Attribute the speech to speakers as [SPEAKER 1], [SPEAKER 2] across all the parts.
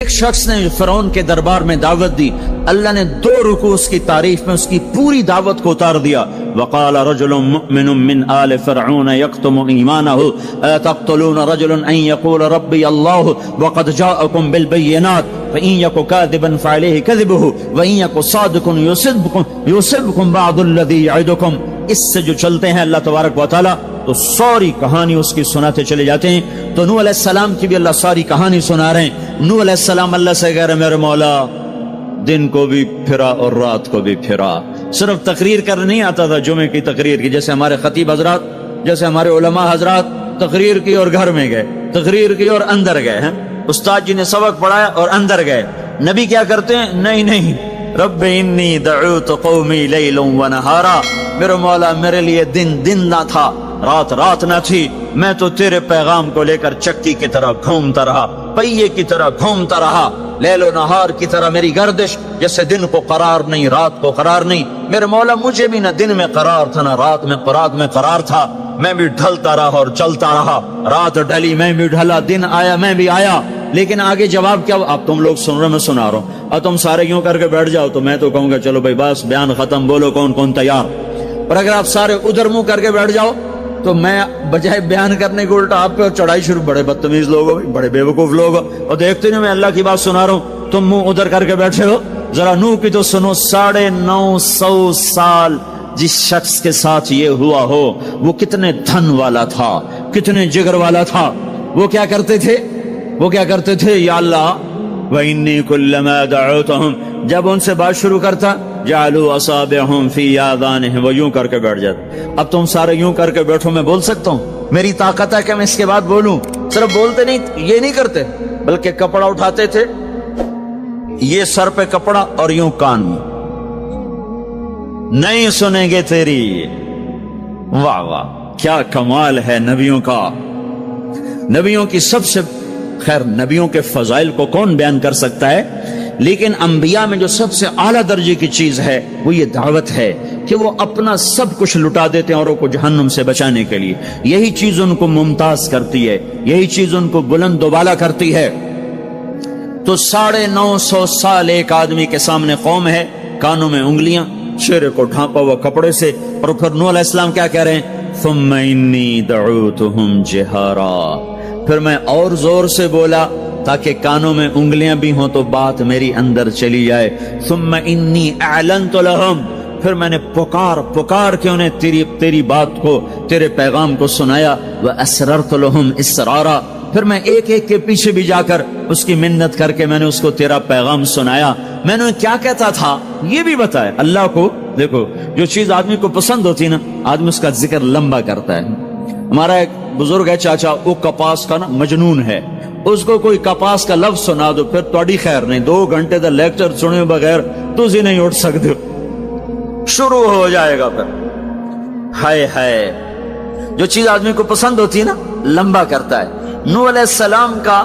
[SPEAKER 1] ایک شخص نے فرعون کے دربار میں دعوت دی، اللہ نے 2 رکوع اس کی تعریف میں اس کی پوری دعوت کو اتار دیا۔ وقال رجل مؤمن من آل فرعون يكتم ایمانه اتقتلون رجلا ان يقول ربي الله وقد جاءكم بالبينات فإن يك كاذبا فعليه كذبه وإن يك صادقا يصبكم بعض الذي يعدكم۔ اس سے جو چلتے ہیں اللہ تبارک و تعالی تو ساری کہانی اس کی سناتے چلے جاتے ہیں۔ تو نوح علیہ السلام کی بھی اللہ ساری کہانی سنا رہے ہیں۔ نوح علیہ السلام اللہ سے کہہ رہے میرے مولا دن کو بھی پھرا اور رات کو بھی پھرا۔ صرف تقریر کر نہیں آتا تھا جمعے کی تقریر کی، جیسے ہمارے خطیب حضرات، جیسے ہمارے علماء حضرات تقریر کی اور گھر میں گئے، تقریر کی اور اندر گئے ہیں، استاد جی نے سبق پڑھایا اور اندر گئے۔ نبی کیا کرتے ہیں؟ نہیں، رب انی دعوت قومی لیلا ونہارا، میرے مولا میرے لیے دن نہ تھا، رات نہ تھی، میں تو تیرے پیغام کو لے کر چکی کی طرح گھومتا رہا، پہیے کی طرح گھومتا رہا، لیل و نہار کی طرح میری گردش، جیسے دن کو قرار نہیں رات کو قرار نہیں۔ میرے مولا مجھے بھی نہ دن میں قرار تھا نہ رات میں قرار تھا، میں بھی ڈھلتا رہا اور چلتا رہا، رات ڈھلی میں بھی ڈھلا، دن آیا میں بھی آیا۔ لیکن آگے جواب کیا؟ اب تم لوگ سن رہے میں سنا رہا ہوں، اب تم سارے یوں کر کے بیٹھ جاؤ تو میں تو کہوں گا چلو بھائی بس بیان ختم، بولو کون تیار۔ اور اگر آپ سارے ادھر منہ کر کے بیٹھ جاؤ تو میں بجائے بیان کرنے کو الٹا آپ پہ چڑھائی شروع۔ بڑے بدتمیز لوگ ہو، بڑے بیوقوف لوگ ہو، اور دیکھتے نہیں میں اللہ کی بات سنا رہا ہوں، تم منہ ادھر کر کے بیٹھے ہو۔ ذرا نوح کی تو سنو، 950 سال جس شخص کے ساتھ یہ ہوا ہو وہ کتنے دھن والا تھا، کتنے جگر والا تھا۔ وہ کیا کرتے تھے؟ یا اللہ وَإِنِّي كُلَّمَا دَعَوْتُهُمْ، جب ان سے بات شروع کرتا جعلوا اصابعهم في آذانهم، وہ یوں کر کے بیٹھ جاتے۔ اب تم سارے یوں کر کے بیٹھو، میں بول سکتا ہوں؟ میری طاقت ہے کہ میں اس کے بعد بولوں؟ صرف بولتے نہیں، یہ نہیں کرتے، بلکہ کپڑا اٹھاتے تھے، یہ سر پہ کپڑا اور یوں کان میں، نہیں سنیں گے تیری۔ واہ واہ کیا کمال ہے نبیوں کا، نبیوں کی سب سے، خیر نبیوں کے فضائل کو کون بیان کر سکتا ہے، لیکن انبیاء میں جو سب سے اعلیٰ درجے کی چیز ہے وہ یہ دعوت ہے کہ وہ اپنا سب کچھ لٹا دیتے ہیں اوروں کو جہنم سے بچانے کے لیے۔ یہی چیز ان کو ممتاز کرتی ہے، یہی چیز ان کو بلند و بالا کرتی ہے۔ تو 950 سال ایک آدمی کے سامنے قوم ہے، کانوں میں انگلیاں، چہرے کو ڈھانپا ہوا کپڑے سے، اور پھر نوح علیہ السلام کیا کہہ رہے ہیں؟ ثم انی دعوتهم جہارا، پھر میں اور زور سے بولا تاکہ کانوں میں انگلیاں بھی ہوں تو بات میری اندر چلی جائے۔ ثم انی اعلنت لهم، پھر میں نے پکار کے انہیں تیری بات کو، تیرے پیغام کو سنایا۔ واسررت لهم اسرارا، پھر میں ایک کے پیچھے بھی جا کر اس کی منت کر کے میں نے اس کو تیرا پیغام سنایا۔ میں نے کیا کہتا تھا یہ بھی بتایا اللہ کو۔ دیکھو جو چیز آدمی کو پسند ہوتی ہے نا، آدمی اس کا ذکر لمبا کرتا ہے۔ ہمارا ایک بزرگ ہے چاچا، وہ کپاس کا نا مجنون ہے، اس کو کوئی کپاس کا لفظ سنا دو پھر توڑی خیر نہیں، 2 گھنٹے تک لیکچر سنے بغیر تجھے نہیں اٹھ سکتے، شروع ہو جائے گا پھر۔ ہائے جو چیز آدمی کو پسند ہوتی ہے نا لمبا کرتا ہے۔ نوح علیہ السلام کا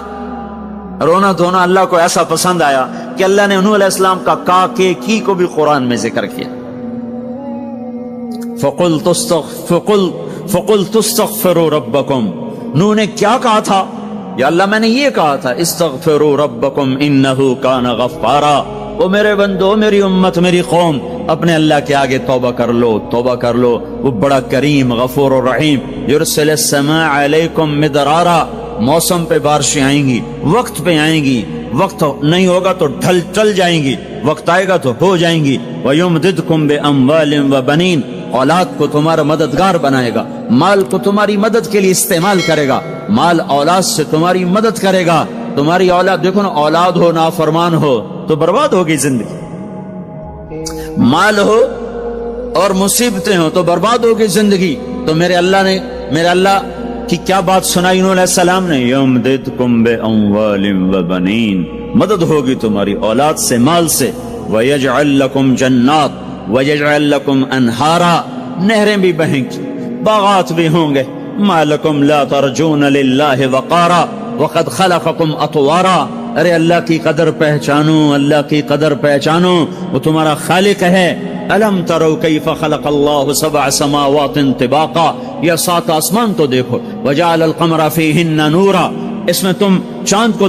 [SPEAKER 1] رونا دھونا اللہ کو ایسا پسند آیا کہ اللہ نے نوح علیہ السلام کا کا کے کی کو بھی قرآن میں ذکر کیا۔ فَقُلْتُ اسْتَغْفِرُوا رَبَّكُمْ، نوح نے کیا کہا تھا؟ یا اللہ میں نے یہ کہا تھا استغفروا ربکم انہ کان غفارا، او میرے بندو، میری امت، میری قوم، اپنے اللہ کے آگے توبہ کر لو، وہ بڑا کریم غفور و رحیم۔ یرسل السماء علیکم مدرارا، موسم پہ بارشیں آئیں گی، وقت پہ آئیں گی، وقت نہیں ہوگا تو ٹل جائیں گی، وقت آئے گا تو ہو جائیں گی۔ وَيُمْدِدْكُمْ بِأَمْوَالٍ وَبَنِينَ، اولاد کو تمہارا مددگار بنائے گا، مال کو تمہاری مدد کے لیے استعمال کرے گا، مال اولاد سے تمہاری مدد کرے گا۔ تمہاری اولاد، دیکھو نا، اولاد ہو نافرمان ہو تو برباد ہوگی زندگی، مال ہو اور مصیبتیں ہو تو برباد ہوگی زندگی۔ تو میرے اللہ کی کیا بات سنائی نوح علیہ السلام نے؟ یمددکم باموال وبنین، مدد ہوگی تمہاری اولاد سے، مال سے۔ ویجعل لکم جنات ویجعل لکم انہارا، نہریں بھی بہیں گی، باغات بھی ہوں گے۔ ما لکم لا ترجون للہ وقارا وقد خلقکم اطوارا، ارے اللہ کی قدر پہچانو، اللہ کی قدر پہچانو، وہ تمہارا خالق ہے۔ الم تروا کیف خلق اللہ 7 سماوات طباقا، یہ 7 آسمان تو دیکھو۔ وجعل القمر فیہن نورا، اس میں تم چاند کو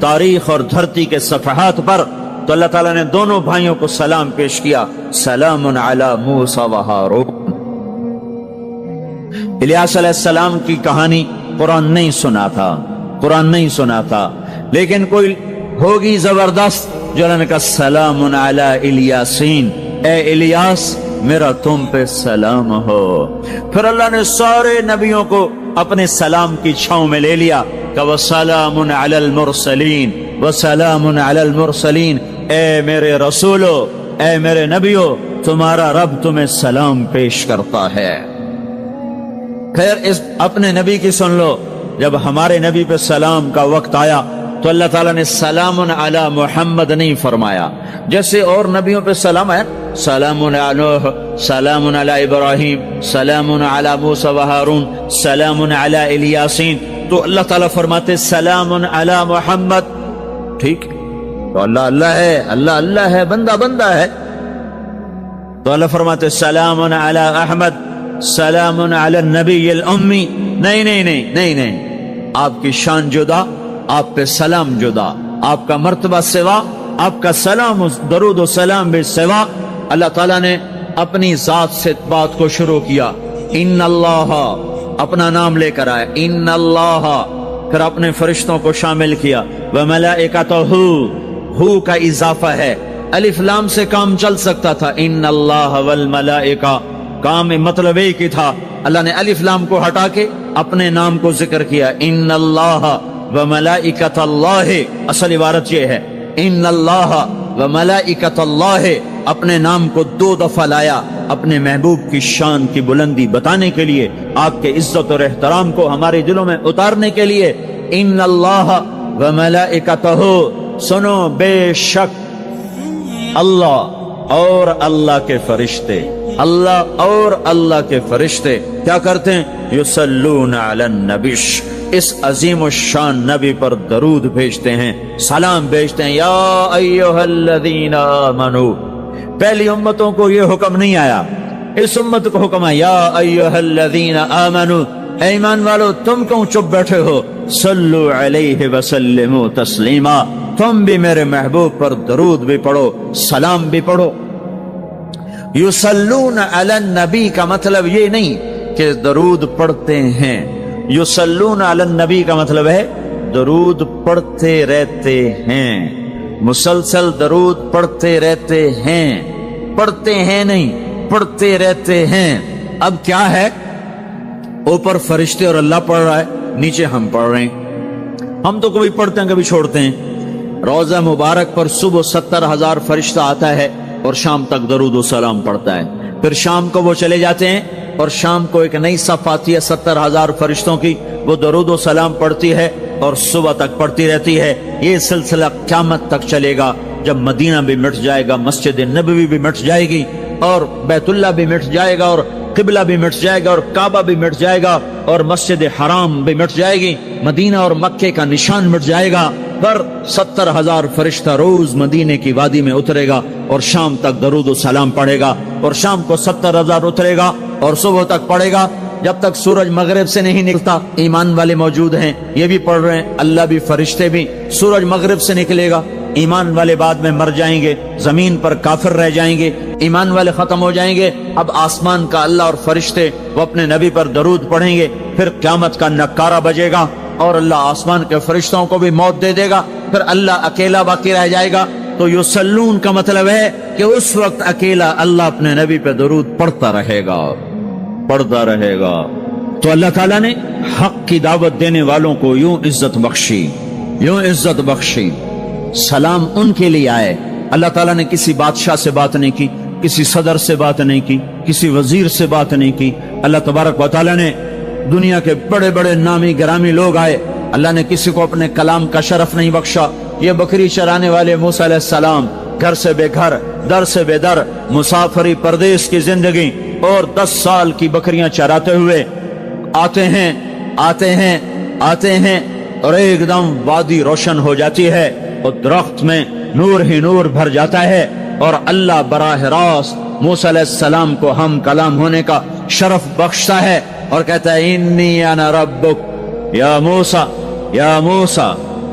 [SPEAKER 1] تاریخ اور دھرتی کے صفحات پر، تو اللہ تعالیٰ نے دونوں بھائیوں کو سلام پیش کیا، سلام علی موسیٰ و ہارون۔ الیاس علیہ السلام کی کہانی قرآن نہیں سنا تھا، قرآن نہیں سنا تھا، لیکن کوئی ہوگی زبردست جو اللہ نے کہا سلام علی الیاسین، اے الیاس میرا تم پہ سلام ہو۔ پھر اللہ نے سارے نبیوں کو اپنے سلام کی چھاؤں میں لے لیا کہ وَسَلَامٌ عَلَى الْمُرْسَلِينَ وَسَلَامٌ عَلَى الْمُرْسَلِينَ، اے میرے رسولو، اے میرے نبیو، تمہارا رب تمہیں سلام پیش کرتا ہے۔ خیر، اس اپنے نبی کی سن لو، جب ہمارے نبی پہ سلام کا وقت آیا تو اللہ تعالیٰ نے سلام علی محمد نہیں فرمایا، جیسے اور نبیوں پہ سلام ہے، سلام علی نوح، سلام علی ابراہیم، سلام علی موسیٰ و ہارون، سلام علی الیاسین، تو اللہ تعالیٰ فرماتے سلام علی محمد۔ ٹھیک، تو اللہ اللہ ہے، اللہ اللہ ہے، بندہ بندہ ہے، تو اللہ فرماتے سلام علی احمد، سلام علی النبی الامی۔ نہیں نہیں نہیں نہیں نہیں، آپ کی شان جدا، آپ پہ سلام جدا، آپ کا مرتبہ سوا، آپ کا سلام درود و سلام بھی سوا۔ اللہ تعالیٰ نے اپنی ذات سے بات کو شروع کیا، ان اللہ، اپنا نام لے کر آئے، ان اللہ، پھر اپنے فرشتوں کو شامل کیا، وملائکتہ، ہو کا اضافہ ہے، الف لام سے کام چل سکتا تھا، ان اللہ والملائکہ، کام مطلب ایک ہی تھا، اللہ نے الف لام کو ہٹا کے اپنے نام کو ذکر کیا، ان اللہ وملائکۃ اللہ، اصل عبارت یہ ہے، ان اللہ وملائکۃ اللہ، اپنے نام کو 2 دفعہ لایا اپنے محبوب کی شان کی بلندی بتانے کے لیے، آپ کے عزت اور احترام کو ہمارے دلوں میں اتارنے کے لیے، ان اللہ وملائکتہ، سنو بے شک اللہ اور اللہ کے فرشتے، اللہ اور اللہ کے فرشتے کیا کرتے ہیں؟ یصلون علی النبی، اس عظیم الشان نبی پر درود بھیجتے ہیں، سلام بھیجتے ہیں، یا ایھا الذین آمنو۔ پہلی امتوں کو یہ حکم نہیں آیا، اس امت کو حکم ہے، یا ایھا الذین آمنو، اے ایمان والو تم کیوں چپ بیٹھے ہو، صلو علیہ وسلموا تسلیما، تم بھی میرے محبوب پر درود بھی پڑھو، سلام بھی پڑھو۔ یصلون علی النبی کا مطلب یہ نہیں کہ درود پڑھتے ہیں، یصلون علی النبی کا مطلب ہے درود پڑھتے رہتے ہیں، مسلسل درود پڑھتے رہتے ہیں، پڑھتے ہیں نہیں، پڑھتے رہتے ہیں۔ اب کیا ہے، اوپر فرشتے اور اللہ پڑھ رہا ہے، نیچے ہم پڑھ رہے ہیں، ہم تو کبھی پڑھتے ہیں کبھی چھوڑتے ہیں۔ روزہ مبارک پر صبح 70,000 فرشتہ آتا ہے اور شام تک درود و سلام پڑھتا ہے، پھر شام کو وہ چلے جاتے ہیں اور شام کو ایک نئی صف آتی ہے 70,000 فرشتوں کی، وہ درود و سلام پڑھتی ہے اور صبح تک پڑھتی رہتی ہے۔ یہ سلسلہ قیامت تک چلے گا، جب مدینہ بھی مٹ جائے گا، مسجد نبوی بھی مٹ جائے گی، اور بیت اللہ بھی مٹ جائے گا، اور قبلہ بھی مٹ جائے گا، اور کعبہ بھی مٹ جائے گا، اور مسجد حرام بھی مٹ جائے گی، مدینہ اور مکے کا نشان مٹ جائے گا، پر 70,000 فرشتہ روز مدینے کی وادی میں اترے گا اور شام تک درود و سلام پڑھے گا، اور شام کو 70,000 اترے گا اور صبح تک پڑھے گا، جب تک سورج مغرب سے نہیں نکلتا۔ ایمان والے موجود ہیں، یہ بھی پڑھ رہے ہیں، اللہ بھی فرشتے بھی۔ سورج مغرب سے نکلے گا، ایمان والے بعد میں مر جائیں گے، زمین پر کافر رہ جائیں گے، ایمان والے ختم ہو جائیں گے، اب آسمان کا اللہ اور فرشتے وہ اپنے نبی پر درود پڑھیں گے، پھر قیامت کا نکارہ بجے گا اور اللہ آسمان کے فرشتوں کو بھی موت دے دے گا، پھر اللہ اکیلا باقی رہ جائے گا۔ تو یصلون کا مطلب ہے کہ اس وقت اکیلا اللہ اپنے نبی پہ درود پڑھتا رہے گا، پڑھتا رہے گا۔ تو اللہ تعالیٰ نے حق کی دعوت دینے والوں کو یوں عزت بخشی، یوں عزت بخشی۔ سلام ان کے لیے آئے، اللہ تعالیٰ نے کسی بادشاہ سے بات نہیں کی، کسی صدر سے بات نہیں کی، کسی وزیر سے بات نہیں کی، اللہ تبارک و تعالیٰ نے دنیا کے بڑے بڑے نامی گرامی لوگ آئے، اللہ نے کسی کو اپنے کلام کا شرف نہیں بخشا۔ یہ بکری چرانے والے موسیٰ علیہ السلام گھر سے بے گھر، در سے بے در، مسافری پردیس کی زندگی، اور 10 سال کی بکریاں چراتے ہوئے آتے ہیں آتے ہیں آتے ہیں، اور ایک دم وادی روشن ہو جاتی ہے اور درخت میں نور ہی نور بھر جاتا ہے، اور اللہ براہ راست موسیٰ علیہ السلام کو ہم کلام ہونے کا شرف بخشتا ہے اور کہتا ہے انی انا ربک یا موسیٰ، یا موسیٰ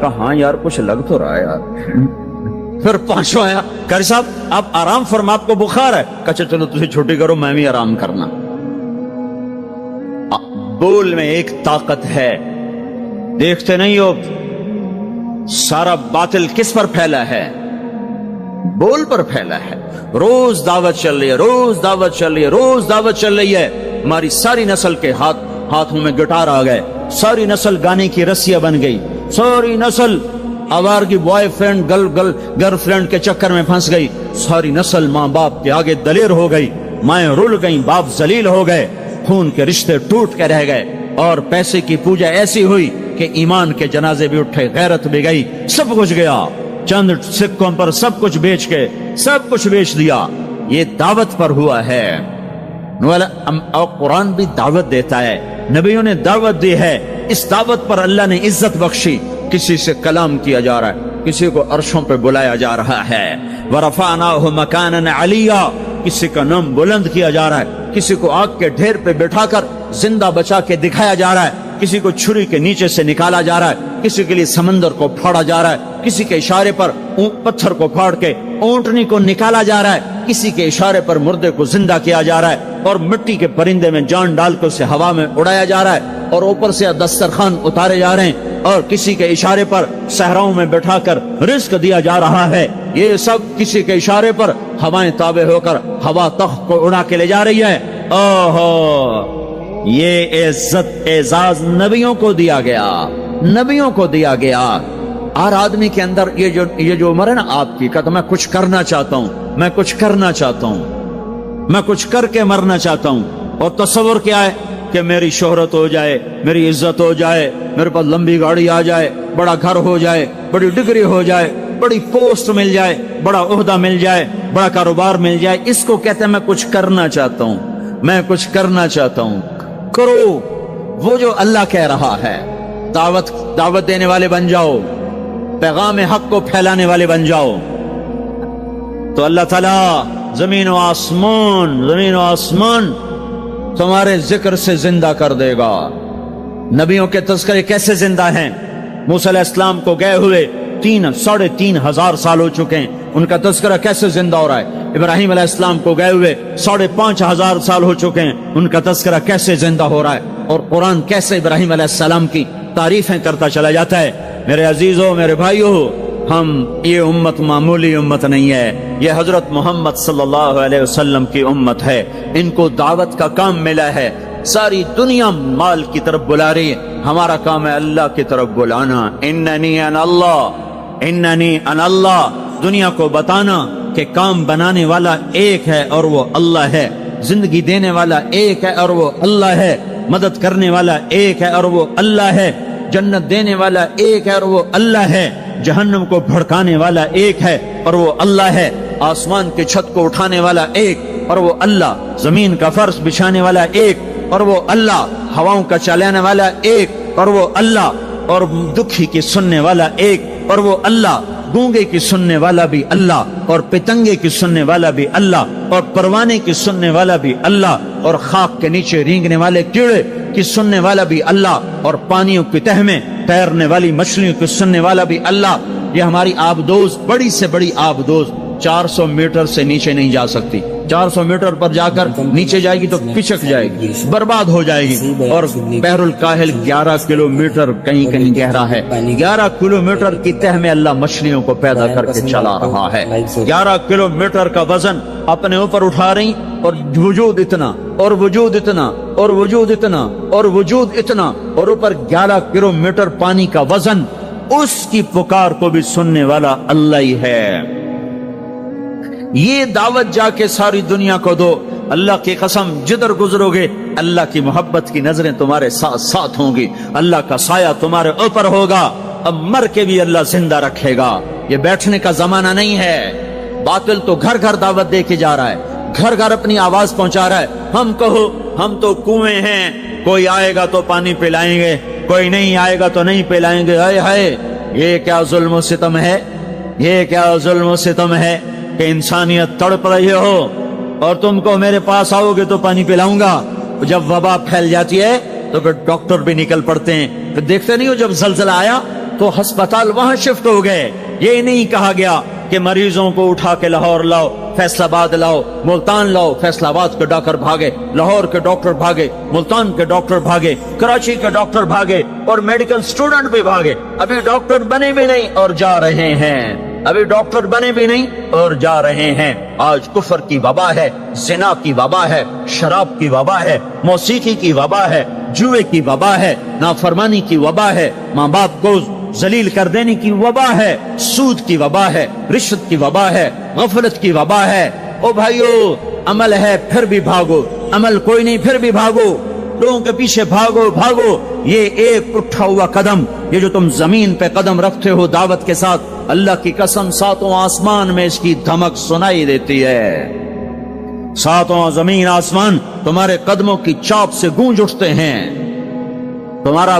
[SPEAKER 1] کہا ہاں یار کچھ لگ تو رہا ہے یار۔ پھر پانچواں آیا، قاری صاحب آپ آرام فرما، آپ کو بخار ہے؟ کہا چلو تجھے چھٹی کرو، میں بھی آرام کرنا۔ بول میں ایک طاقت ہے، دیکھتے نہیں ہو سارا باطل کس پر پھیلا ہے؟ بول پر پھیلا ہے۔ روز دعوت چل رہی ہے، روز دعوت چل رہی ہے، روز دعوت چل رہی ہے۔ ہماری ساری نسل کے ہاتھوں میں گٹار آ گئے، ساری نسل گانے کی رسیاں بن گئی، ساری نسل آوارگی بوائے فرینڈ گرل فرینڈ کے چکر میں پھنس گئی، ساری نسل ماں باپ کے آگے دلیر ہو گئی، مائیں رول گئیں، باپ ذلیل ہو گئے، خون کے رشتے ٹوٹ کے رہ گئے، اور پیسے کی پوجا ایسی ہوئی کہ ایمان کے جنازے بھی اٹھے، غیرت بھی گئی، سب کچھ گیا، چند سکوں پر سب کچھ بیچ کے سب کچھ بیچ دیا۔ یہ دعوت پر ہوا ہے۔ اور قرآن بھی دعوت دیتا ہے، نبیوں نے دعوت دی ہے، اس دعوت پر اللہ نے عزت بخشی۔ کسی سے کلام کیا جا رہا ہے، کسی کو عرشوں پہ بلایا جا رہا ہے، وَرَفَعْنَاهُ مَكَانًا عَلِيًّا، کسی کا نام بلند کیا جا رہا ہے، کسی کو آگ کے ڈھیر پہ بٹھا کر زندہ بچا کے دکھایا جا رہا ہے، کسی کو چھری کے نیچے سے نکالا جا رہا ہے، کسی کے لیے سمندر کو پھاڑا جا رہا ہے، کسی کے اشارے پر پتھر کو پھاڑ کے اونٹنی کو نکالا جا رہا ہے، کسی کے اشارے پر مردے کو زندہ کیا جا رہا ہے، اور مٹی کے پرندے میں جان ڈال کے اسے ہوا میں اڑایا جا رہا ہے، اور اوپر سے دسترخوان اتارے جا رہے ہیں، اور کسی کے اشارے پر صحراؤں میں بٹھا کر رزق دیا جا رہا ہے۔ یہ سب کسی کے اشارے پر ہوائیں تابع ہو کر ہوا تخت کو اڑا کے لے جا رہی ہے۔ اوہو، یہ عزت اعزاز نبیوں کو دیا گیا، نبیوں کو دیا گیا۔ ہر آدمی کے اندر یہ جو عمر ہے نا آپ کی، کہتا میں کچھ کرنا چاہتا ہوں، میں کچھ کرنا چاہتا ہوں، میں کچھ کر کے مرنا چاہتا ہوں۔ اور تصور کیا ہے کہ میری شہرت ہو جائے، میری عزت ہو جائے، میرے پاس لمبی گاڑی آ جائے، بڑا گھر ہو جائے، بڑی ڈگری ہو جائے، بڑی پوسٹ مل جائے، بڑا عہدہ مل جائے، بڑا کاروبار مل جائے، اس کو کہتے ہیں میں کچھ کرنا چاہتا ہوں، میں کچھ کرنا چاہتا ہوں۔ کرو وہ جو اللہ کہہ رہا ہے، دعوت دینے والے بن جاؤ، پیغام حق کو پھیلانے والے بن جاؤ، تو اللہ تعالیٰ زمین و آسمان تمہارے ذکر سے زندہ کر دے گا۔ نبیوں کے تذکرے کیسے زندہ ہیں؟ موسیٰ علیہ السلام کو گئے ہوئے 3,500 سال ہو چکے ہیں، ان کا تذکرہ کیسے زندہ ہو رہا ہے؟ ابراہیم علیہ السلام کو گئے ہوئے 5,500 سال ہو چکے ہیں، ان کا تذکرہ کیسے زندہ ہو رہا ہے؟ اور قرآن کیسے ابراہیم علیہ السلام کی تعریفیں کرتا چلا جاتا ہے۔ میرے عزیزوں، میرے بھائیوں، یہ امت معمولی امت نہیں ہے، یہ حضرت محمد صلی اللہ علیہ وسلم کی امت ہے۔ ان کو دعوت کا کام ملا ہے، ساری دنیا مال کی طرف بلا رہی ہے، ہمارا کام ہے اللہ کی طرف بلانا۔ اننی انا اللہ، دنیا کو بتانا کہ کام بنانے والا ایک ہے اور وہ اللہ ہے، زندگی دینے والا ایک ہے اور وہ اللہ ہے، مدد کرنے والا ایک ہے اور وہ اللہ ہے، جنت دینے والا ایک ہے اور وہ اللہ ہے، جہنم کو بھڑکانے والا ایک ہے اور وہ اللہ ہے، آسمان کی چھت کو اٹھانے والا ایک اور وہ اللہ، زمین کا فرش بچھانے والا ایک اور وہ اللہ، ہواؤں کا چلانے والا ایک اور وہ اللہ، اور دکھی کی سننے والا ایک اور وہ اللہ، گونگے کی سننے والا بھی اللہ، اور پتنگے کی سننے والا بھی اللہ، اور پروانے کی سننے والا بھی اللہ، اور خاک کے نیچے رینگنے والے کیڑے کی سننے والا بھی اللہ، اور پانیوں کی تہ میں تیرنے والی مچھلیوں کی سننے والا بھی اللہ۔ یہ ہماری آبدوز، بڑی سے بڑی آبدوز 400 میٹر سے نیچے نہیں جا سکتی، 400 میٹر پر جا کر نیچے جائے گی تو پچک جائے گی، برباد ہو جائے گی۔ اور بحر الکاہل 11 کلومیٹر کہیں کہیں گہرا ہے، 11 کلومیٹر کی تہ میں اللہ مچھلیوں کو پیدا کر کے چلا رہا ہے، 11 کلومیٹر کا وزن اپنے اوپر اٹھا رہی، اور وجود اتنا اور وجود اتنا اور وجود اتنا اور وجود اتنا، اور اوپر 11 کلومیٹر پانی کا وزن، اس کی پکار کو بھی سننے والا اللہ ہی ہے۔ یہ دعوت جا کے ساری دنیا کو دو، اللہ کی قسم جدھر گزرو گے اللہ کی محبت کی نظریں تمہارے ساتھ ساتھ ہوں گی، اللہ کا سایہ تمہارے اوپر ہوگا، اب مر کے بھی اللہ زندہ رکھے گا۔ یہ بیٹھنے کا زمانہ نہیں ہے۔ باطل تو گھر گھر دعوت دے کے جا رہا ہے، گھر گھر اپنی آواز پہنچا رہا ہے، ہم کہو ہم تو کنویں ہیں، کوئی آئے گا تو پانی پلائیں گے، کوئی نہیں آئے گا تو نہیں پلائیں گے۔ ہائے ہائے، یہ کیا ظلم و ستم ہے، یہ کیا ظلم و ستم ہے کہ انسانیت تڑپ رہی ہو اور تم کو میرے پاس آؤ گے تو پانی پلاؤں گا۔ جب وبا پھیل جاتی ہے تو پھر ڈاکٹر بھی نکل پڑتے ہیں. پھر دیکھتے نہیں ہو جب زلزلہ آیا تو ہسپتال وہاں شفٹ ہو گئے. یہ نہیں کہا گیا کہ مریضوں کو اٹھا کے لاہور لاؤ, فیصل آباد لاؤ, ملتان لاؤ. فیصل آباد کے ڈاکٹر بھاگے, لاہور کے ڈاکٹر بھاگے, ملتان کے ڈاکٹر بھاگے, کراچی کے ڈاکٹر بھاگے, اور میڈیکل سٹوڈنٹ بھی بھاگے. ابھی ڈاکٹر بنے بھی نہیں اور جا رہے ہیں. ابھی ڈاکٹر بنے بھی نہیں اور جا رہے ہیں. آج کفر کی وبا ہے, زنا کی وبا ہے, شراب کی وبا ہے, موسیقی کی وبا ہے, جوئے کی وبا ہے, نافرمانی کی وبا ہے, ماں باپ کو ذلیل کر دینے کی وبا ہے, سود کی وبا ہے, رشوت کی وبا ہے, غفلت کی وبا ہے. او بھائیو, عمل ہے پھر بھی بھاگو, عمل کوئی نہیں پھر بھی بھاگو, لوگوں کے پیچھے بھاگو بھاگو. یہ ایک اٹھا ہوا قدم, یہ جو تم زمین پہ قدم رکھتے ہو دعوت کے ساتھ, اللہ کی قسم ساتوں آسمان میں اس کی دھمک سنائی دیتی ہے. ساتوں زمین آسمان تمہارے قدموں کی چاپ سے گونج اٹھتے ہیں. تمہارا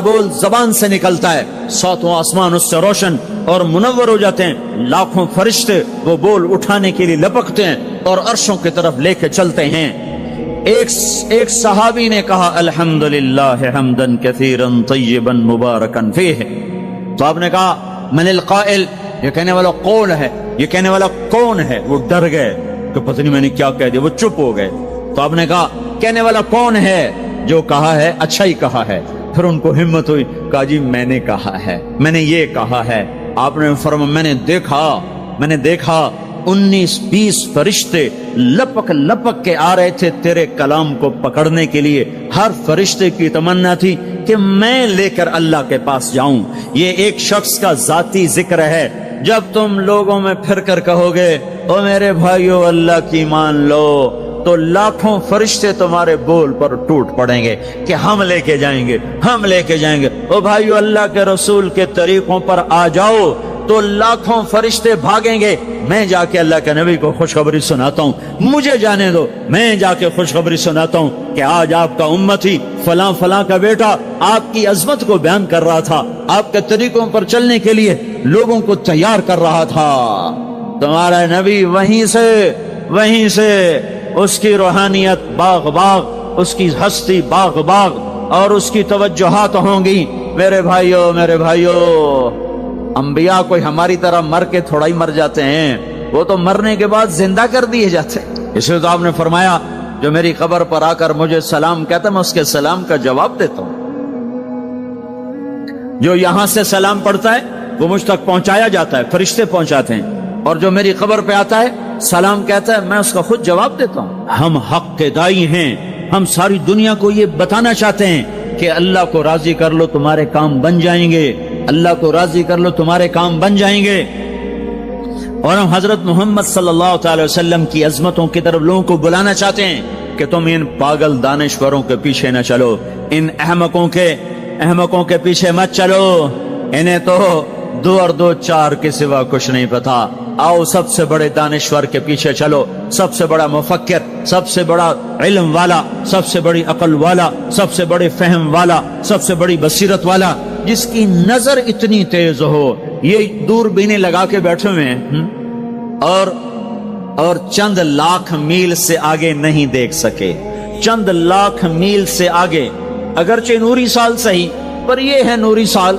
[SPEAKER 1] بول زبان سے نکلتا ہے, ساتوں آسمان اس سے روشن اور منور ہو جاتے ہیں. لاکھوں فرشتے وہ بول اٹھانے کے لیے لپکتے ہیں اور عرشوں کی طرف لے کے چلتے ہیں. ایک صحابی نے کہا الحمدللہ حمدن کثیرا طیبا مبارکا فیہ. تو آپ نے کہا من القائل, یہ کہنے والا کون ہے, یہ کہنے والا کون ہے. وہ ڈر گئے کہ پتہ نہیں میں نے کیا کہہ دیا, وہ چپ ہو گئے. تو آپ نے کہا کہنے والا کون ہے, جو کہا ہے اچھا ہی کہا ہے. پھر ان کو ہمت ہوئی, کہا جی میں نے کہا ہے, میں نے یہ کہا ہے. آپ نے فرمایا میں نے دیکھا 19-20 فرشتے لپک لپک کے آ رہے تھے تیرے کلام کو پکڑنے کے لیے. ہر فرشتے کی تمنا تھی کہ میں لے کر اللہ کے پاس جاؤں. یہ ایک شخص کا ذاتی ذکر ہے. جب تم لوگوں میں پھر کر کہو گے او میرے بھائیو اللہ کی مان لو, تو لاکھوں فرشتے تمہارے بول پر ٹوٹ پڑیں گے کہ ہم لے کے جائیں گے, ہم لے کے جائیں گے. او بھائیو اللہ کے رسول کے طریقوں پر آ جاؤ تو لاکھوں فرشتے بھاگیں گے. میں جا کے اللہ کے نبی کو خوشخبری سناتا ہوں, مجھے جانے دو, میں جا کے خوشخبری سناتا ہوں کہ آج آپ کا امتی فلاں فلاں کا بیٹا آپ کی عظمت کو بیان کر رہا تھا, آپ کے طریقوں پر چلنے کے لیے لوگوں کو تیار کر رہا تھا. تمہارا نبی وہیں سے اس کی روحانیت باغ باغ, اس کی ہستی باغ باغ, اور اس کی توجہات ہوں گی. میرے بھائیو, انبیاء کوئی ہماری طرح مر کے تھوڑا ہی مر جاتے ہیں, وہ تو مرنے کے بعد زندہ کر دیے جاتے ہیں. اس لیے تو آپ نے فرمایا جو میری قبر پر آ کر مجھے سلام کہتا ہے میں اس کے سلام کا جواب دیتا ہوں. جو یہاں سے سلام پڑھتا ہے وہ مجھ تک پہنچایا جاتا ہے, فرشتے پہنچاتے ہیں, اور جو میری قبر پہ آتا ہے سلام کہتا ہے میں اس کا خود جواب دیتا ہوں. ہم حق کے دائی ہیں, ہم ساری دنیا کو یہ بتانا چاہتے ہیں کہ اللہ کو راضی کر لو تمہارے کام بن جائیں گے, اللہ کو راضی کر لو تمہارے کام بن جائیں گے. اور ہم حضرت محمد صلی اللہ تعالی وسلم کی عظمتوں کی طرف لوگوں کو بلانا چاہتے ہیں کہ تم ان پاگل دانشوروں کے پیچھے نہ چلو, ان احمقوں کے پیچھے مت چلو, انہیں تو 2 اور 2 4 کے سوا کچھ نہیں پتا. آؤ سب سے بڑے دانشور کے پیچھے چلو, سب سے بڑا مفکر, سب سے بڑا علم والا, سب سے بڑی عقل والا, سب سے بڑے فہم والا, سب سے بڑی بصیرت والا, جس کی نظر اتنی تیز ہو. یہ دوربینیں لگا کے بیٹھے ہوئے ہیں اور چند لاکھ میل سے آگے نہیں دیکھ سکے, چند لاکھ میل سے آگے, اگرچہ نوری سال صحیح پر یہ ہے نوری سال,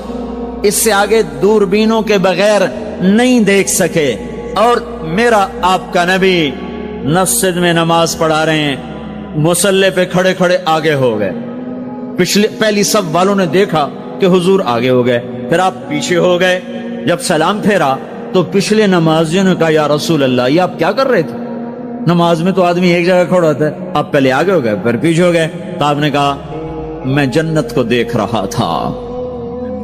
[SPEAKER 1] اس سے آگے دوربینوں کے بغیر نہیں دیکھ سکے. اور میرا آپ کا نبی مسجد میں نماز پڑھا رہے ہیں, مصلی پہ کھڑے کھڑے آگے ہو گئے. پہلی صف والوں نے دیکھا کہ حضور آگے ہو گئے, پھر آپ پیچھے ہو گئے. جب سلام پھیرا تو پچھلے نمازیوں نے کہا یا رسول اللہ یہ آپ کیا کر رہے تھے, نماز میں تو آدمی ایک جگہ کھڑا ہوتا ہے, آپ پہلے آگے ہو گئے پھر پیچھے ہو گئے. تو آپ نے کہا میں جنت کو دیکھ رہا تھا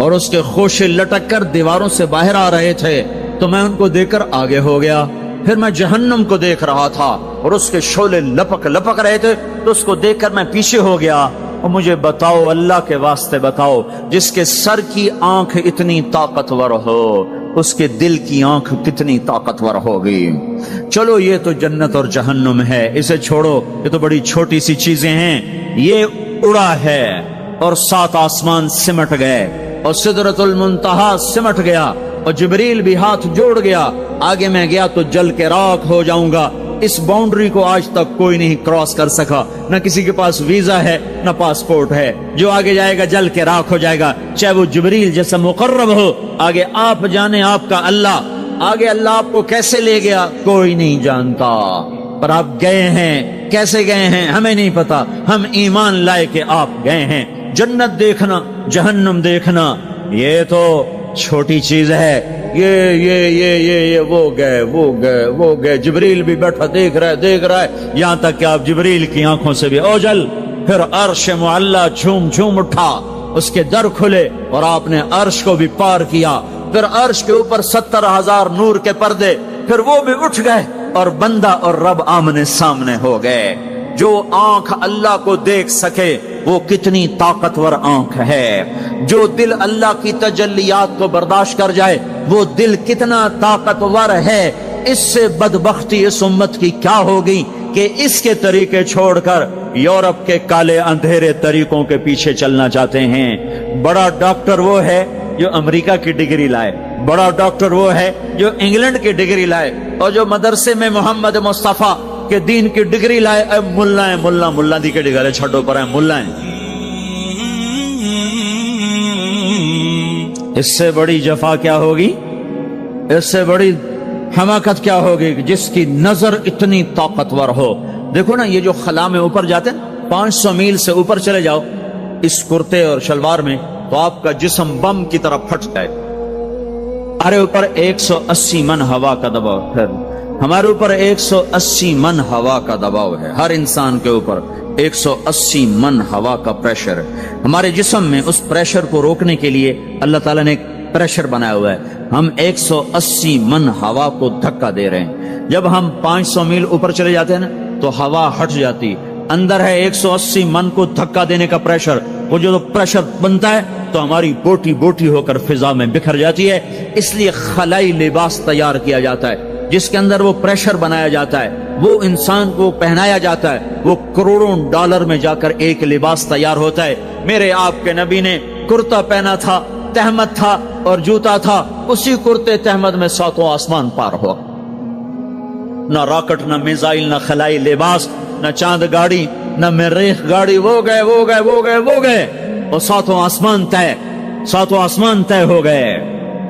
[SPEAKER 1] اور اس کے خوشے لٹک کر دیواروں سے باہر آ رہے تھے, تو میں ان کو دیکھ کر آگے ہو گیا. پھر میں جہنم کو دیکھ رہا تھا اور اس کے شعلے لپک رہے تھے, تو اس کو دیکھ کر میں پیچھے ہو گیا. اور مجھے بتاؤ, اللہ کے واسطے بتاؤ, جس کے سر کی آنکھ اتنی طاقتور ہو اس کے دل کی آنکھ کتنی طاقتور ہوگی. چلو یہ تو جنت اور جہنم ہے, اسے چھوڑو, یہ تو بڑی چھوٹی سی چیزیں ہیں. یہ اڑا ہے اور 7 آسمان سمٹ گئے اور سدرۃ المنتہا سمٹ گیا اور جبریل بھی ہاتھ جوڑ گیا. آگے میں گیا تو جل کے راکھ ہو جاؤں گا, اس باؤنڈری کو آج تک کوئی نہیں کراس کر سکا، نہ کسی کے پاس ویزا ہے نہ پاسپورٹ ہے، جو آگے جائے گا جل کے راکھ ہو جائے گا، چاہے وہ جبریل جیسا مقرب ہو، آگے آپ جانے آپ کا اللہ، آگے اللہ آپ کو کیسے لے گیا کوئی نہیں جانتا، پر آپ گئے ہیں، کیسے گئے ہیں ہمیں نہیں پتا، ہم ایمان لائے کہ آپ گئے ہیں۔ جنت دیکھنا جہنم دیکھنا یہ تو چھوٹی چیز ہے، یہ وہ گئے، جبریل بھی بیٹھا دیکھ رہا ہے، یہاں تک کہ آپ جبریل کی آنکھوں سے بھی اوجل، پھر عرش معلا جھوم اٹھا، اس کے در کھلے اور آپ نے عرش کو بھی پار کیا، پھر عرش کے اوپر 70,000 نور کے پردے، پھر وہ بھی اٹھ گئے اور بندہ اور رب آمنے سامنے ہو گئے۔ جو آنکھ اللہ کو دیکھ سکے وہ کتنی طاقتور آنکھ ہے، جو دل اللہ کی تجلیات کو برداشت کر جائے وہ دل کتنا طاقتور ہے۔ اس سے بدبختی اس امت کی کیا ہوگی کہ اس کے طریقے چھوڑ کر یورپ کے کالے اندھیرے طریقوں کے پیچھے چلنا چاہتے ہیں۔ بڑا ڈاکٹر وہ ہے جو امریکہ کی ڈگری لائے، بڑا ڈاکٹر وہ ہے جو انگلینڈ کی ڈگری لائے، اور جو مدرسے میں محمد مصطفیٰ کے دین کی ڈگری لائے ملا دی کے ڈگرے چھٹوں پر ہیں ملا ہیں۔ اس سے بڑی جفا کیا ہوگی، اس سے بڑی حماقت کیا ہوگی جس کی نظر اتنی طاقتور ہو۔ دیکھو نا یہ جو خلا میں اوپر جاتے ہیں 500 میل سے اوپر چلے جاؤ اس کرتے اور شلوار میں تو آپ کا جسم بم کی طرح پھٹ جائے۔ ہمارے اوپر 180 من ہوا کا دباؤ ہے، ہمارے اوپر 180 من ہوا کا دباؤ ہے، ہر انسان کے اوپر 180 من ہوا کا پریشر ہے۔ ہمارے جسم میں اس پریشر کو روکنے کے لیے اللہ تعالیٰ نے ایک پریشر بنایا ہوا ہے، ہم 180 من ہوا کو دھکا دے رہے ہیں۔ جب ہم 500 میل اوپر چلے جاتے ہیں نا تو ہوا ہٹ جاتی، اندر ہے 180 من کو دھکا دینے کا پریشر، وہ جو پریشر بنتا ہے تو ہماری بوٹی بوٹی ہو کر فضا میں بکھر جاتی ہے۔ اس لیے خلائی لباس تیار کیا جاتا ہے جس کے اندر وہ پریشر بنایا جاتا ہے، وہ انسان کو پہنایا جاتا ہے، وہ کروڑوں ڈالر میں جا کر ایک لباس تیار ہوتا ہے۔ میرے آپ کے نبی نے کرتا پہنا تھا، تہمت تھا اور جوتا تھا، اسی کرتے تہمت میں 7 آسمان پار ہوا، نہ راکٹ نہ میزائل نہ خلائی لباس نہ چاند گاڑی نہ مریخ گاڑی، وہ گئے اور 7 آسمان طے ہو گئے۔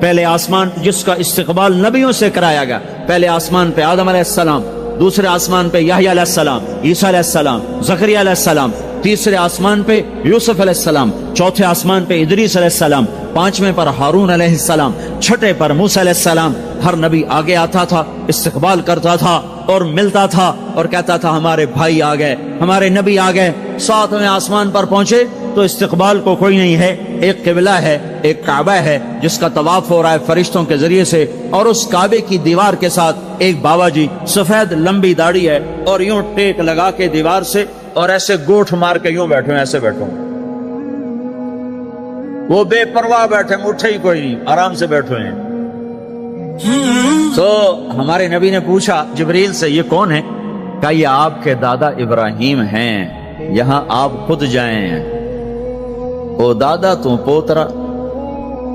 [SPEAKER 1] پہلے آسمان جس کا استقبال نبیوں سے کرایا گیا، پہلے آسمان پہ آدم علیہ السلام، دوسرے آسمان پہ یحییٰ علیہ السلام، عیسیٰ علیہ السلام، زکریا علیہ السلام، تیسرے آسمان پہ یوسف علیہ السلام، چوتھے آسمان پہ ادریس علیہ السلام، 5ویں پر ہارون علیہ السلام، 6 پر موسیٰ علیہ السلام۔ ہر نبی آگے آتا تھا، استقبال کرتا تھا اور ملتا تھا اور کہتا تھا ہمارے بھائی آ گئے، ہمارے نبی آ گئے۔ 7ویں آسمان پر پہنچے تو استقبال کو کوئی نہیں ہے، ایک قبلہ ہے، ایک کعبہ ہے جس کا طواف ہو رہا ہے فرشتوں کے ذریعے سے، اور اس کعبے کی دیوار کے ساتھ ایک بابا جی سفید لمبی داڑھی ہے اور یوں ٹیک لگا کے دیوار سے اور ایسے گوٹھ مار کے یوں بیٹھے ہیں، ایسے بیٹھے ہیں، وہ بے پرواہ بیٹھے، اٹھے ہی کوئی نہیں، آرام سے بیٹھے ہیں۔ تو ہمارے نبی نے پوچھا جبریل سے یہ کون ہے؟ کہا یہ آپ کے دادا ابراہیم ہیں، یہاں آپ خود جائیں۔ او دادا تو پوترا،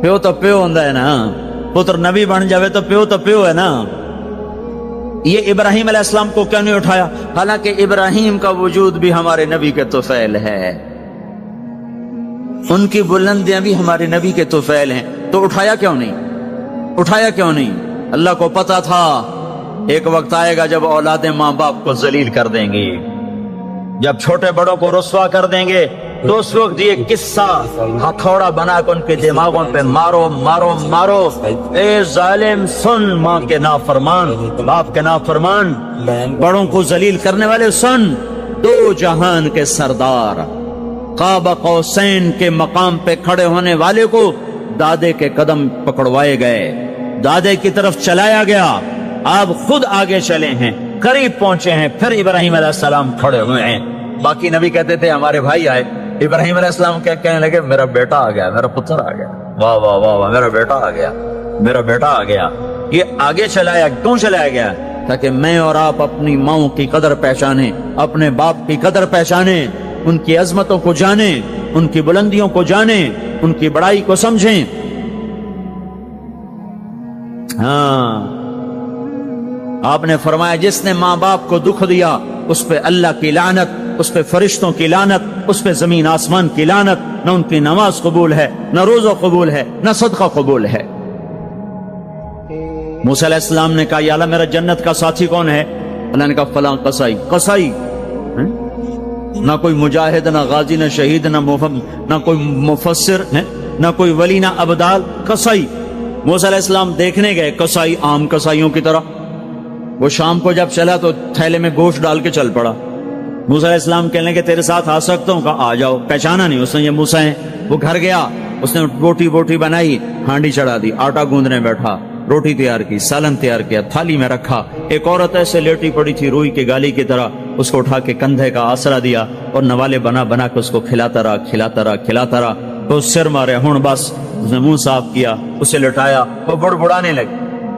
[SPEAKER 1] پیو تو پیو ہوندا ہے نا، پتر نبی بن جاوے تو پیو ہے نا۔ یہ ابراہیم علیہ السلام کو کیوں نہیں اٹھایا؟ حالانکہ ابراہیم کا وجود بھی ہمارے نبی کے طفیل ہے، ان کی بلندیاں بھی ہمارے نبی کے طفیل ہیں، تو اٹھایا کیوں نہیں؟ اللہ کو پتا تھا ایک وقت آئے گا جب اولادیں ماں باپ کو ذلیل کر دیں گی، جب چھوٹے بڑوں کو رسوا کر دیں گے، تو اس وقت یہ قصہ ہتھوڑا بنا کر ان کے دماغوں پہ مارو، اے ظالم سن، ماں کے نافرمان، باپ کے نافرمان، بڑوں کو ذلیل کرنے والے سن، 2 جہان کے سردار، قاب قوسین کے مقام پہ کھڑے ہونے والے کو دادے کے قدم پکڑوائے گئے، دادے کی طرف چلایا گیا، آپ خود آگے چلے ہیں، قریب پہنچے ہیں، پھر ابراہیم علیہ السلام کھڑے ہوئے ہیں۔ باقی نبی کہتے تھے ہمارے بھائی آئے، ابراہیم علیہ السلام کہنے لگے میرا بیٹا آ گیا، میرا پتر آ گیا، واہ واہ واہ واہ، میرا بیٹا آ گیا۔ یہ آگے چلایا کیوں چلایا گیا؟ تاکہ میں اور آپ اپنی ماؤں کی قدر پہچانیں، اپنے باپ کی قدر پہچانیں، ان کی عظمتوں کو جانیں، ان کی بلندیوں کو جانیں، ان کی بڑائی کو سمجھیں۔ ہاں آپ نے فرمایا جس نے ماں باپ کو دکھ دیا اس پہ اللہ کی لعنت، اس پہ فرشتوں کی لعنت، اس پہ زمین آسمان کی لعنت، نہ ان کی نماز قبول ہے، نہ روزہ قبول ہے، نہ صدقہ قبول ہے۔ موسیٰ علیہ السلام نے کہا یا اللہ میرا جنت کا ساتھی کون ہے؟ اللہ نے کہا فلاں قصائی۔ قصائی نہ کوئی مجاہد، نہ غازی، نہ شہید، نہ کوئی مفسر ہے، نہ کوئی ولی، نہ ابدال، قصائی۔ موسیٰ علیہ السلام دیکھنے گئے، قصائی عام قصائیوں کی طرح۔ وہ شام کو جب چلا تو تھیلے میں گوشت ڈال کے چل پڑا۔ موسیٰ علیہ السلام کہنے لگے تیرے ساتھ آ سکتا ہوں؟ کہا آ جاؤ۔ پہچانا نہیں اس نے یہ موسیٰ ہیں۔ وہ گھر گیا، اس نے بوٹی بنائی، ہانڈی چڑھا دی، آٹا گوندنے بیٹھا، روٹی تیار کی، سالن تیار کیا، تھالی میں رکھا۔ ایک عورت ایسے لیٹی پڑی تھی روئی کے گالی کی طرح، اس کو اٹھا کے کندھے کا آسرا دیا اور نوالے بنا کے اس کو کھلاتا رہا۔ تو سر مارے، ہن بس اس نے منہ صاف کیا، اسے لٹایا، وہ بڑبڑانے لگی۔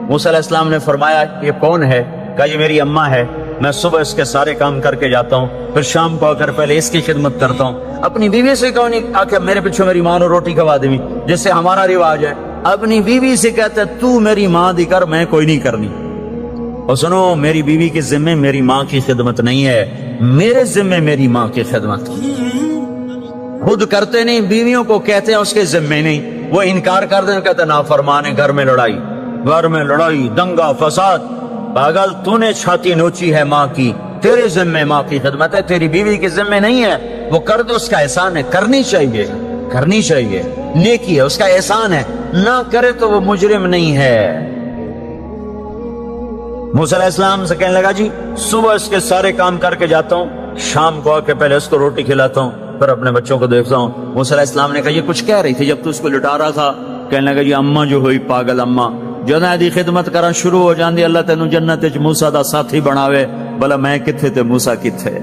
[SPEAKER 1] موسیٰ علیہ السلام نے فرمایا یہ کون ہے؟ کہا یہ میری اماں ہے، میں صبح اس کے سارے کام کر کے جاتا ہوں، پھر شام کو آ کر پہلے اس کی خدمت کرتا ہوں۔ اپنی بیوی سے کہو نہیں آ کے میرے پیچھے میری ماں نے روٹی کھوا دی، جس سے ہمارا رواج ہے۔ اپنی بیوی سے کہتے تو میری ماں دی کر، میں کوئی نہیں کرنی۔ اور سنو، میری بیوی کے ذمے میری ماں کی خدمت نہیں ہے، میرے ذمے میری ماں کی خدمت۔ خود کرتے نہیں، بیویوں کو کہتے ہیں اس کے ذمے نہیں، وہ انکار کر دیں، کہتے نافرمان ہے، گھر میں لڑائی، دنگا فساد۔ پاگل، تو نے چھاتی نوچی ہے ماں کی، تیرے ذمے ماں کی خدمت ہے، تیری بیوی کے ذمے نہیں ہے۔ وہ کر دو، اس کا احسان ہے، کرنی چاہیے، نیکی ہے، اس کا احسان ہے، نہ کرے تو وہ مجرم نہیں ہے۔ موسیٰ علیہ السلام سے کہنے لگا جی صبح اس کے سارے کام کر کے جاتا ہوں، شام کو آ کے پہلے اس کو روٹی کھلاتا ہوں، پھر اپنے بچوں کو دیکھتا ہوں۔ موسیٰ علیہ السلام نے کہا یہ کچھ کہہ رہی تھی جب تو اس کو لٹا رہا تھا؟ کہنے لگا جی اماں جو ہوئی پاگل اماں، جدوں دی خدمت کرنا شروع ہو جاندی اللہ تینوں جنت وچ موسیٰ دا ساتھی بناوے، بھلا میں کتھے تے موسیٰ کتھے؟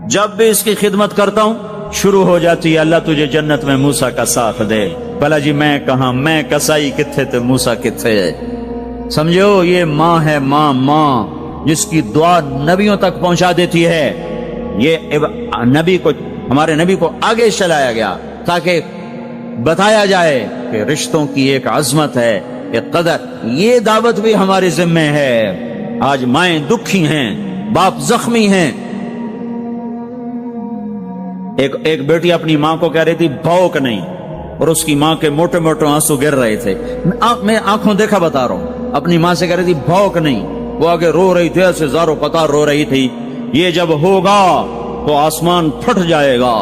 [SPEAKER 1] جب بھی اس کی خدمت کرتا ہوں شروع ہو جاتی ہے اللہ تجھے جنت میں موسیٰ کا ساتھ دے، بھلا جی میں کہاں، میں کسائی کتھے تے موسیٰ کتھے؟ سمجھو یہ ماں ہے، ماں جس کی دعا نبیوں تک پہنچا دیتی ہے۔ یہ ہمارے نبی کو آگے چلایا گیا تاکہ بتایا جائے کہ رشتوں کی ایک عظمت ہے، ایک قدر۔ یہ دعوت بھی ہمارے ذمہ ہے۔ آج مائیں دکھی ہیں، باپ زخمی ہیں۔ ایک بیٹی اپنی ماں کو کہہ رہی تھی بھوک نہیں، اور اس کی ماں کے موٹے موٹے آنسو گر رہے تھے۔ میں آنکھوں دیکھا بتا رہا ہوں، اپنی ماں سے کہہ رہی تھی بھوک نہیں، وہ آگے رو رہی تھی، ایسے زاروں قطار رو رہی تھی۔ یہ جب ہوگا تو آسمان پھٹ جائے گا،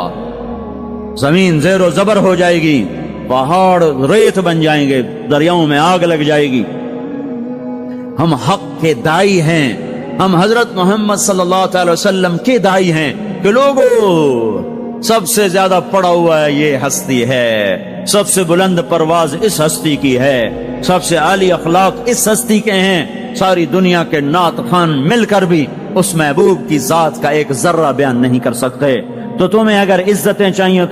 [SPEAKER 1] زمین زیر و زبر ہو جائے گی، پہاڑ ریت بن جائیں گے، دریاؤں میں آگ لگ جائے گی۔ ہم حق کے دائی ہیں، ہم حضرت محمد صلی اللہ علیہ وسلم کے دائی ہیں کہ لوگوں سب سے زیادہ پڑا ہوا ہے یہ ہستی ہے، سب سے بلند پرواز اس ہستی کی ہے، سب سے عالی اخلاق اس ہستی کے ہیں۔ ساری دنیا کے نعت خوان مل کر بھی اس محبوب کی ذات کا ایک ذرہ بیان نہیں کر سکتے۔ تو تمہیں اگر عزتیں چاہیے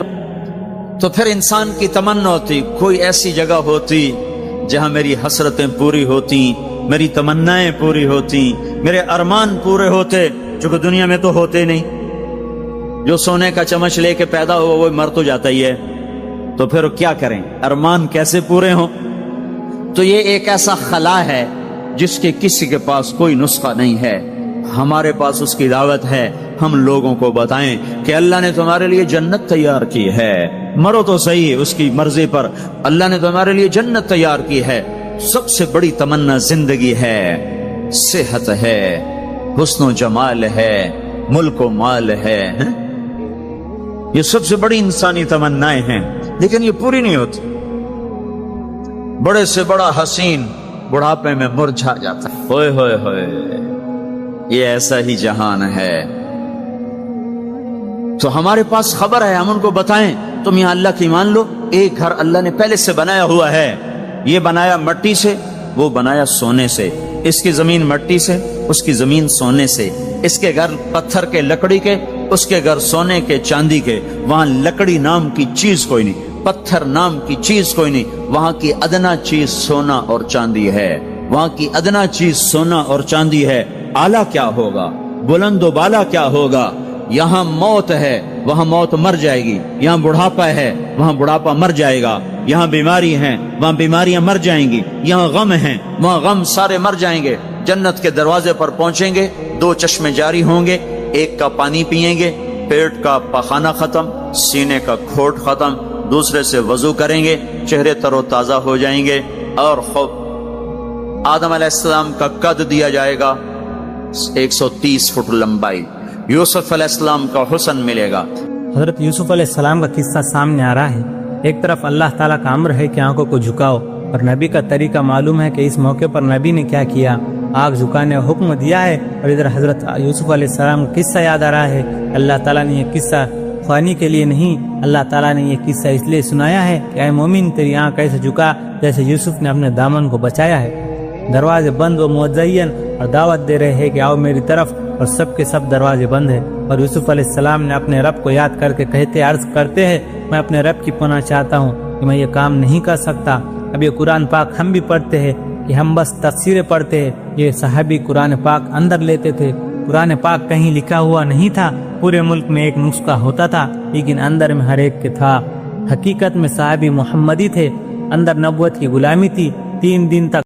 [SPEAKER 1] تو پھر انسان کی تمنا ہوتی کوئی ایسی جگہ ہوتی جہاں میری حسرتیں پوری ہوتی، میری تمنائیں پوری ہوتی، میرے ارمان پورے ہوتے، جو کہ دنیا میں تو ہوتے نہیں۔ جو سونے کا چمچ لے کے پیدا ہوا وہ مر تو جاتا ہی ہے، تو پھر کیا کریں؟ ارمان کیسے پورے ہوں؟ تو یہ ایک ایسا خلا ہے جس کے کسی کے پاس کوئی نسخہ نہیں ہے، ہمارے پاس اس کی دعوت ہے۔ ہم لوگوں کو بتائیں کہ اللہ نے تمہارے لیے جنت تیار کی ہے، مرو تو صحیح اس کی مرضی پر، اللہ نے تمہارے لیے جنت تیار کی ہے۔ سب سے بڑی تمنا زندگی ہے، صحت ہے، حسن و جمال ہے، ملک و مال ہے، یہ سب سے بڑی انسانی تمنائیں ہیں، لیکن یہ پوری نہیں ہوتی۔ بڑے سے بڑا حسین بڑھاپے میں مرجھا جاتا ہے۔ ہوئے ہوئے ہوئے، یہ ایسا ہی جہان ہے۔ تو ہمارے پاس خبر ہے، ہم ان کو بتائیں تم یہاں اللہ کی مان لو، ایک گھر اللہ نے پہلے سے بنایا ہوا ہے، یہ بنایا مٹی سے، وہ بنایا سونے سے، اس کی زمین مٹی سے، اس کی زمین سونے سے، اس کے گھر پتھر کے لکڑی کے، اس کے گھر سونے کے چاندی کے، وہاں لکڑی نام کی چیز کوئی نہیں، پتھر نام کی چیز کوئی نہیں، وہاں کی ادنا چیز سونا اور چاندی ہے، وہاں کی ادنا چیز سونا اور چاندی ہے۔ اعلیٰ کیا ہوگا، بلند و بالا کیا ہوگا؟ یہاں موت ہے، وہاں موت مر جائے گی، یہاں بڑھاپا ہے، وہاں بڑھاپا مر جائے گا، یہاں بیماری ہیں وہاں بیماریاں مر جائیں گی، یہاں غم ہیں وہاں غم سارے مر جائیں گے۔ جنت کے دروازے پر پہنچیں گے، 2 چشمے جاری ہوں گے، ایک کا پانی پیئیں گے، پیٹ کا پخانہ ختم، سینے کا کھوٹ ختم، دوسرے سے وضو کریں گے، چہرے تر و تازہ ہو جائیں گے، اور خوب آدم علیہ السلام کا قد دیا جائے گا 130 فٹ لمبائی، یوسف علیہ السلام کا حسن ملے گا۔
[SPEAKER 2] حضرت یوسف علیہ السلام کا قصہ سامنے آ رہا ہے۔ ایک طرف اللہ تعالیٰ کا امر ہے کہ آنکھوں کو جھکاؤ، اور نبی کا طریقہ معلوم ہے کہ اس موقع پر نبی نے کیا کیا، آنکھ جھکانے کا حکم دیا ہے۔ اور ادھر حضرت یوسف علیہ السلام کا قصہ یاد آ رہا ہے۔ اللہ تعالیٰ نے یہ قصہ خوانی کے لیے نہیں، اللہ تعالیٰ نے یہ قصہ اس لیے سنایا ہے کہ اے مومن تیری آنکھ ایسے جھکا جیسے یوسف نے اپنے دامن کو بچایا ہے۔ دروازے بند و مزین اور دعوت دے رہے ہیں کہ آؤ میری طرف، اور سب کے سب دروازے بند ہیں۔ اور یوسف علیہ السلام نے اپنے رب کو یاد کر کے عرض کرتے ہیں، میں اپنے رب کی پناہ چاہتا ہوں کہ میں یہ کام نہیں کر سکتا۔ اب یہ قرآن پاک ہم بھی پڑھتے ہیں کہ ہم بس تفسیریں پڑھتے ہیں، یہ صحابی قرآن پاک اندر لیتے تھے۔ قرآن پاک کہیں لکھا ہوا نہیں تھا، پورے ملک میں ایک نسخہ ہوتا تھا لیکن اندر میں ہر ایک کے تھا۔ حقیقت میں صحابی محمدی تھے، اندر نبوت کی غلامی تھی۔ 3 دن تک